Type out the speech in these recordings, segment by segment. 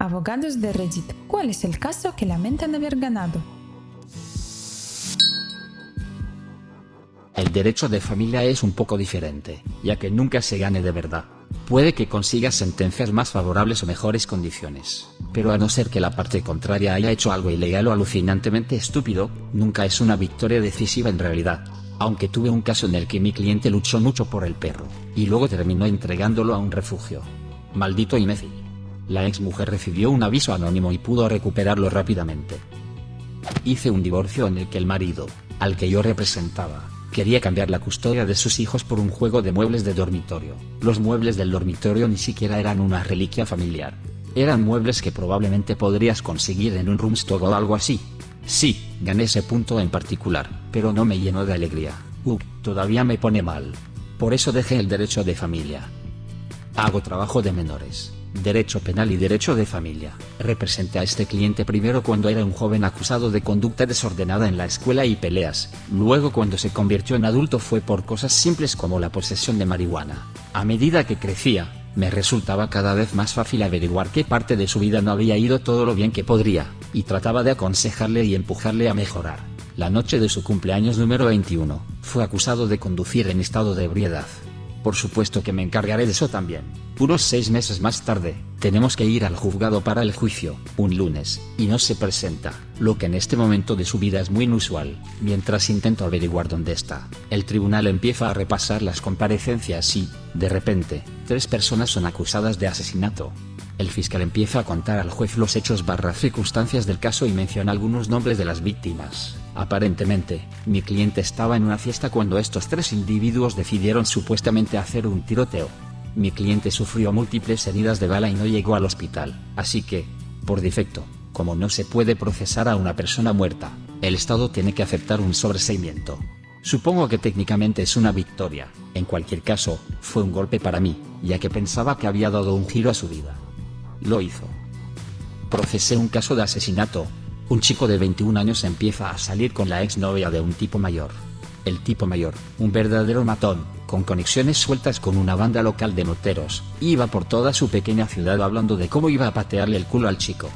Abogados de Reddit, ¿cuál es el caso que lamentan haber ganado? El derecho de familia es un poco diferente, ya que nunca se gane de verdad. Puede que consigas sentencias más favorables o mejores condiciones, pero a no ser que la parte contraria haya hecho algo ilegal o alucinantemente estúpido, nunca es una victoria decisiva en realidad. Aunque tuve un caso en el que mi cliente luchó mucho por el perro, y luego terminó entregándolo a un refugio. Maldito imbécil. La ex mujer recibió un aviso anónimo y pudo recuperarlo rápidamente. Hice un divorcio en el que el marido, al que yo representaba, quería cambiar la custodia de sus hijos por un juego de muebles de dormitorio. Los muebles del dormitorio ni siquiera eran una reliquia familiar. Eran muebles que probablemente podrías conseguir en un Roomstore o algo así. Sí, gané ese punto en particular, pero no me llenó de alegría. Todavía me pone mal. Por eso dejé el derecho de familia. Hago trabajo de menores, derecho penal y derecho de familia. Representé a este cliente primero cuando era un joven acusado de conducta desordenada en la escuela y peleas. Luego, cuando se convirtió en adulto, fue por cosas simples como la posesión de marihuana. A medida que crecía, me resultaba cada vez más fácil averiguar qué parte de su vida no había ido todo lo bien que podría, y trataba de aconsejarle y empujarle a mejorar. La noche de su cumpleaños número 21, fue acusado de conducir en estado de ebriedad. Por supuesto que me encargaré de eso también. Unos 6 meses más tarde, tenemos que ir al juzgado para el juicio, un lunes, y no se presenta, lo que en este momento de su vida es muy inusual. Mientras intento averiguar dónde está, el tribunal empieza a repasar las comparecencias y, de repente, 3 personas son acusadas de asesinato. El fiscal empieza a contar al juez los hechos / circunstancias del caso y menciona algunos nombres de las víctimas. Aparentemente, mi cliente estaba en una fiesta cuando estos 3 individuos decidieron supuestamente hacer un tiroteo. Mi cliente sufrió múltiples heridas de bala y no llegó al hospital, así que, por defecto, como no se puede procesar a una persona muerta, el Estado tiene que aceptar un sobreseimiento. Supongo que técnicamente es una victoria. En cualquier caso, fue un golpe para mí, ya que pensaba que había dado un giro a su vida. Lo hizo. Procesé un caso de asesinato. Un chico de 21 años empieza a salir con la exnovia de un tipo mayor. El tipo mayor, un verdadero matón, con conexiones sueltas con una banda local de moteros, iba por toda su pequeña ciudad hablando de cómo iba a patearle el culo al chico.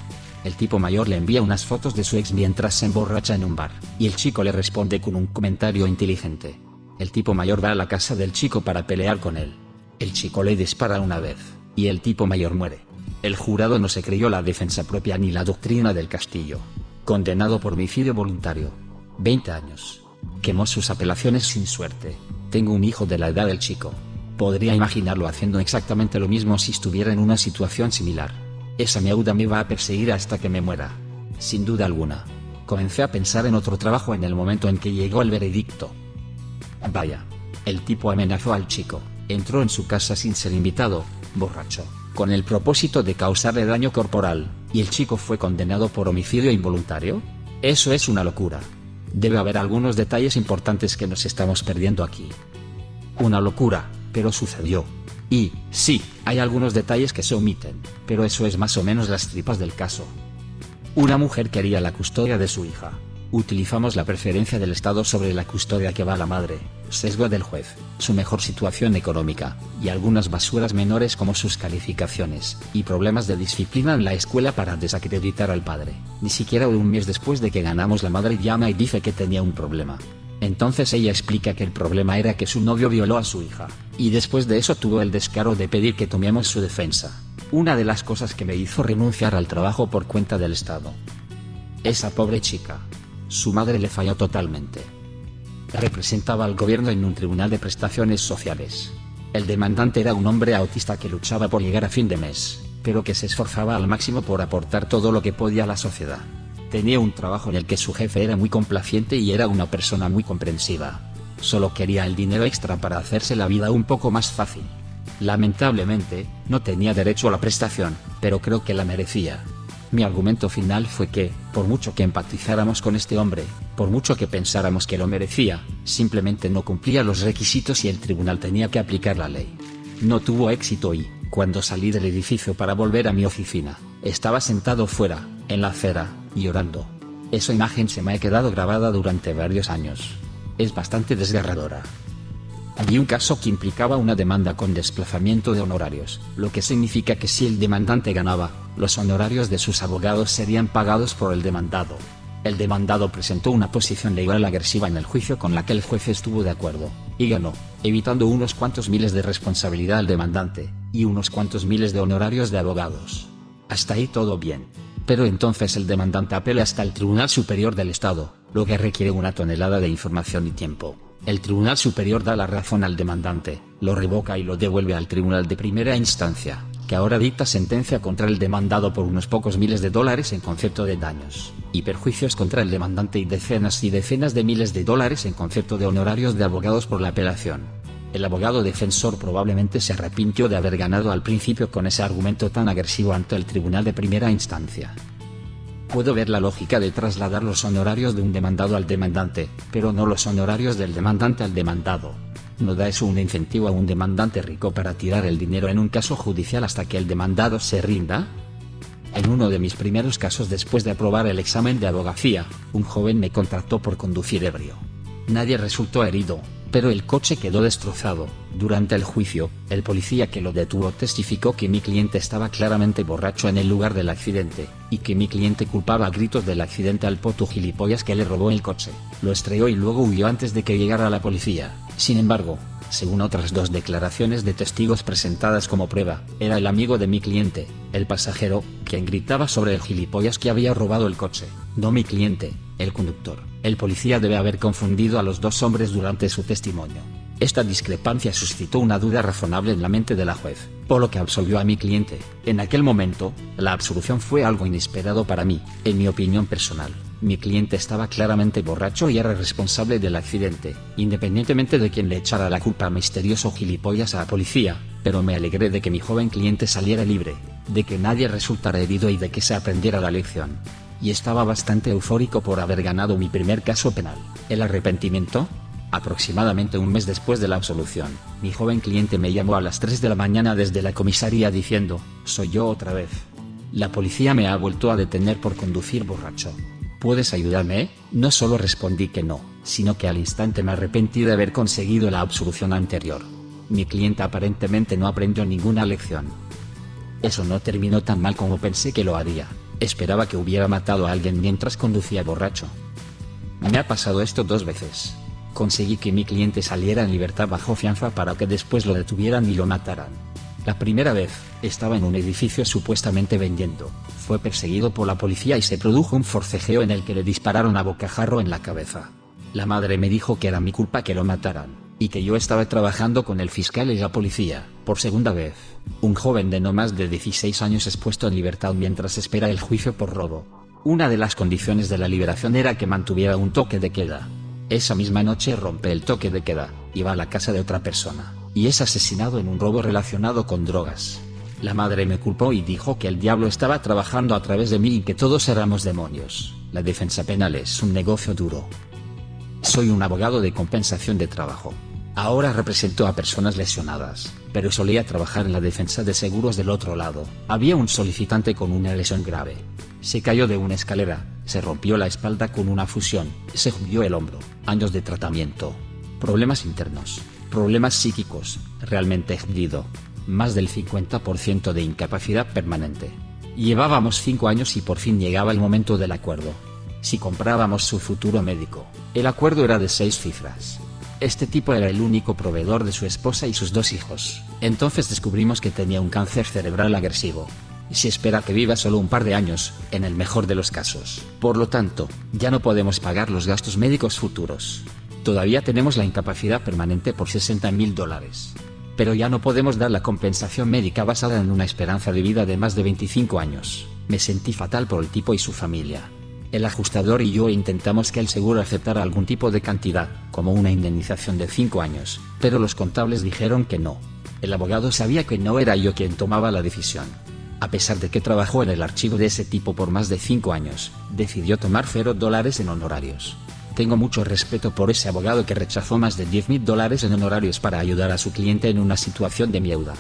El tipo mayor le envía unas fotos de su ex mientras se emborracha en un bar, y el chico le responde con un comentario inteligente. El tipo mayor va a la casa del chico para pelear con él. El chico le dispara una vez, y el tipo mayor muere. El jurado no se creyó la defensa propia ni la doctrina del castillo. Condenado por homicidio voluntario. 20 años. Quemó sus apelaciones sin suerte. Tengo un hijo de la edad del chico. Podría imaginarlo haciendo exactamente lo mismo si estuviera en una situación similar. Esa miauda me va a perseguir hasta que me muera. Sin duda alguna. Comencé a pensar en otro trabajo en el momento en que llegó el veredicto. Vaya. El tipo amenazó al chico. Entró en su casa sin ser invitado, borracho, con el propósito de causarle daño corporal, y el chico fue condenado por homicidio involuntario. Eso es una locura. Debe haber algunos detalles importantes que nos estamos perdiendo aquí. Una locura, pero sucedió. Y, sí, hay algunos detalles que se omiten, pero eso es más o menos las tripas del caso. Una mujer quería la custodia de su hija. Utilizamos la preferencia del Estado sobre la custodia que va a la madre, sesgo del juez, su mejor situación económica, y algunas basuras menores como sus calificaciones, y problemas de disciplina en la escuela para desacreditar al padre. Ni siquiera un mes después de que ganamos, la madre llama y dice que tenía un problema. Entonces ella explica que el problema era que su novio violó a su hija, y después de eso tuvo el descaro de pedir que tomemos su defensa. Una de las cosas que me hizo renunciar al trabajo por cuenta del Estado. Esa pobre chica. Su madre le falló totalmente. Representaba al gobierno en un tribunal de prestaciones sociales. El demandante era un hombre autista que luchaba por llegar a fin de mes, pero que se esforzaba al máximo por aportar todo lo que podía a la sociedad. Tenía un trabajo en el que su jefe era muy complaciente y era una persona muy comprensiva. Solo quería el dinero extra para hacerse la vida un poco más fácil. Lamentablemente, no tenía derecho a la prestación, pero creo que la merecía. Mi argumento final fue que, por mucho que empatizáramos con este hombre, por mucho que pensáramos que lo merecía, simplemente no cumplía los requisitos y el tribunal tenía que aplicar la ley. No tuvo éxito y, cuando salí del edificio para volver a mi oficina, estaba sentado fuera, en la acera, llorando. Esa imagen se me ha quedado grabada durante varios años. Es bastante desgarradora. Vi un caso que implicaba una demanda con desplazamiento de honorarios, lo que significa que si el demandante ganaba, los honorarios de sus abogados serían pagados por el demandado. El demandado presentó una posición legal agresiva en el juicio con la que el juez estuvo de acuerdo, y ganó, evitando unos cuantos miles de responsabilidad al demandante, y unos cuantos miles de honorarios de abogados. Hasta ahí todo bien. Pero entonces el demandante apela hasta el Tribunal Superior del Estado, lo que requiere una tonelada de información y tiempo. El Tribunal Superior da la razón al demandante, lo revoca y lo devuelve al Tribunal de Primera Instancia, que ahora dicta sentencia contra el demandado por unos pocos miles de dólares en concepto de daños y perjuicios contra el demandante y decenas de miles de dólares en concepto de honorarios de abogados por la apelación. El abogado defensor probablemente se arrepintió de haber ganado al principio con ese argumento tan agresivo ante el Tribunal de Primera Instancia. Puedo ver la lógica de trasladar los honorarios de un demandado al demandante, pero no los honorarios del demandante al demandado. ¿No da eso un incentivo a un demandante rico para tirar el dinero en un caso judicial hasta que el demandado se rinda? En uno de mis primeros casos después de aprobar el examen de abogacía, un joven me contrató por conducir ebrio. Nadie resultó herido, pero el coche quedó destrozado. Durante el juicio, el policía que lo detuvo testificó que mi cliente estaba claramente borracho en el lugar del accidente, y que mi cliente culpaba a gritos del accidente al poto gilipollas que le robó el coche, lo estrelló y luego huyó antes de que llegara la policía. Sin embargo, según otras dos declaraciones de testigos presentadas como prueba, era el amigo de mi cliente, el pasajero, quien gritaba sobre el gilipollas que había robado el coche, no mi cliente, el conductor. El policía debe haber confundido a los dos hombres durante su testimonio. Esta discrepancia suscitó una duda razonable en la mente de la juez, por lo que absolvió a mi cliente. En aquel momento, la absolución fue algo inesperado para mí, en mi opinión personal. Mi cliente estaba claramente borracho y era responsable del accidente, independientemente de quien le echara la culpa al misterioso gilipollas a la policía, pero me alegré de que mi joven cliente saliera libre, de que nadie resultara herido y de que se aprendiera la lección. Y estaba bastante eufórico por haber ganado mi primer caso penal. ¿El arrepentimiento? Aproximadamente un mes después de la absolución, mi joven cliente me llamó a las 3 de la mañana desde la comisaría diciendo, «Soy yo otra vez. La policía me ha vuelto a detener por conducir borracho. ¿Puedes ayudarme?». No solo respondí que no, sino que al instante me arrepentí de haber conseguido la absolución anterior. Mi cliente aparentemente no aprendió ninguna lección. Eso no terminó tan mal como pensé que lo haría. Esperaba que hubiera matado a alguien mientras conducía borracho. Me ha pasado esto 2 veces. Conseguí que mi cliente saliera en libertad bajo fianza para que después lo detuvieran y lo mataran. La primera vez, estaba en un edificio supuestamente vendiendo. Fue perseguido por la policía y se produjo un forcejeo en el que le dispararon a bocajarro en la cabeza. La madre me dijo que era mi culpa que lo mataran, y que yo estaba trabajando con el fiscal y la policía. Por segunda vez, un joven de no más de 16 años es puesto en libertad mientras espera el juicio por robo. Una de las condiciones de la liberación era que mantuviera un toque de queda. Esa misma noche rompe el toque de queda, y va a la casa de otra persona, y es asesinado en un robo relacionado con drogas. La madre me culpó y dijo que el diablo estaba trabajando a través de mí y que todos éramos demonios. La defensa penal es un negocio duro. Soy un abogado de compensación de trabajo. Ahora represento a personas lesionadas, pero solía trabajar en la defensa de seguros del otro lado. Había un solicitante con una lesión grave. Se cayó de una escalera, se rompió la espalda con una fusión, se hundió el hombro, años de tratamiento, problemas internos, problemas psíquicos, realmente jodido, más del 50% de incapacidad permanente. Llevábamos 5 años y por fin llegaba el momento del acuerdo. Si comprábamos su futuro médico, el acuerdo era de 6 cifras. Este tipo era el único proveedor de su esposa y sus 2 hijos. Entonces descubrimos que tenía un cáncer cerebral agresivo. Se espera que viva solo un par de años, en el mejor de los casos. Por lo tanto, ya no podemos pagar los gastos médicos futuros. Todavía tenemos la incapacidad permanente por $60.000. Pero ya no podemos dar la compensación médica basada en una esperanza de vida de más de 25 años. Me sentí fatal por el tipo y su familia. El ajustador y yo intentamos que el seguro aceptara algún tipo de cantidad, como una indemnización de 5 años, pero los contables dijeron que no. El abogado sabía que no era yo quien tomaba la decisión. A pesar de que trabajó en el archivo de ese tipo por más de 5 años, decidió tomar $0 en honorarios. Tengo mucho respeto por ese abogado que rechazó más de $10.000 en honorarios para ayudar a su cliente en una situación de mierda.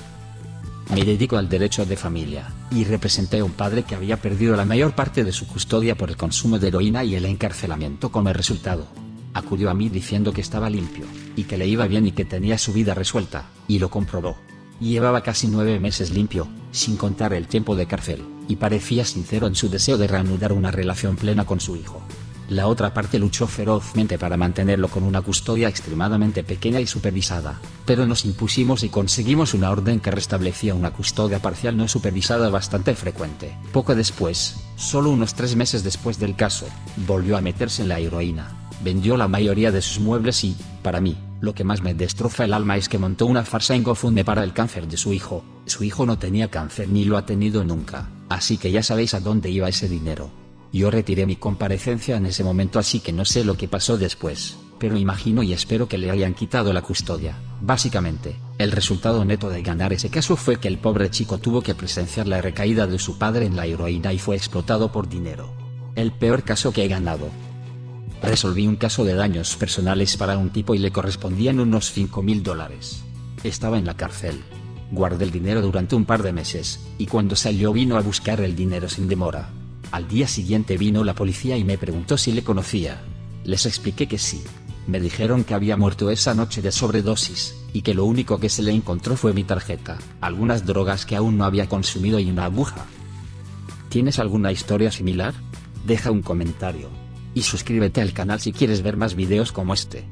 Me dedico al derecho de familia, y representé a un padre que había perdido la mayor parte de su custodia por el consumo de heroína y el encarcelamiento como resultado. Acudió a mí diciendo que estaba limpio, y que le iba bien y que tenía su vida resuelta, y lo comprobó. Llevaba casi 9 meses limpio, sin contar el tiempo de cárcel. y parecía sincero en su deseo de reanudar una relación plena con su hijo. La otra parte luchó ferozmente para mantenerlo con una custodia extremadamente pequeña y supervisada, pero nos impusimos y conseguimos una orden que restablecía una custodia parcial no supervisada bastante frecuente. Poco después, solo unos 3 meses después del caso, volvió a meterse en la heroína, vendió la mayoría de sus muebles y, para mí, lo que más me destroza el alma es que montó una farsa en GoFundMe para el cáncer de su hijo. Su hijo no tenía cáncer ni lo ha tenido nunca, así que ya sabéis a dónde iba ese dinero. Yo retiré mi comparecencia en ese momento, así que no sé lo que pasó después, pero imagino y espero que le hayan quitado la custodia. Básicamente, el resultado neto de ganar ese caso fue que el pobre chico tuvo que presenciar la recaída de su padre en la heroína y fue explotado por dinero. El peor caso que he ganado. Resolví un caso de daños personales para un tipo y le correspondían unos $5.000. Estaba en la cárcel. Guardé el dinero durante un par de meses, y cuando salió vino a buscar el dinero sin demora. Al día siguiente vino la policía y me preguntó si le conocía. Les expliqué que sí. Me dijeron que había muerto esa noche de sobredosis, y que lo único que se le encontró fue mi tarjeta, algunas drogas que aún no había consumido y una aguja. ¿Tienes alguna historia similar? Deja un comentario. Y suscríbete al canal si quieres ver más videos como este.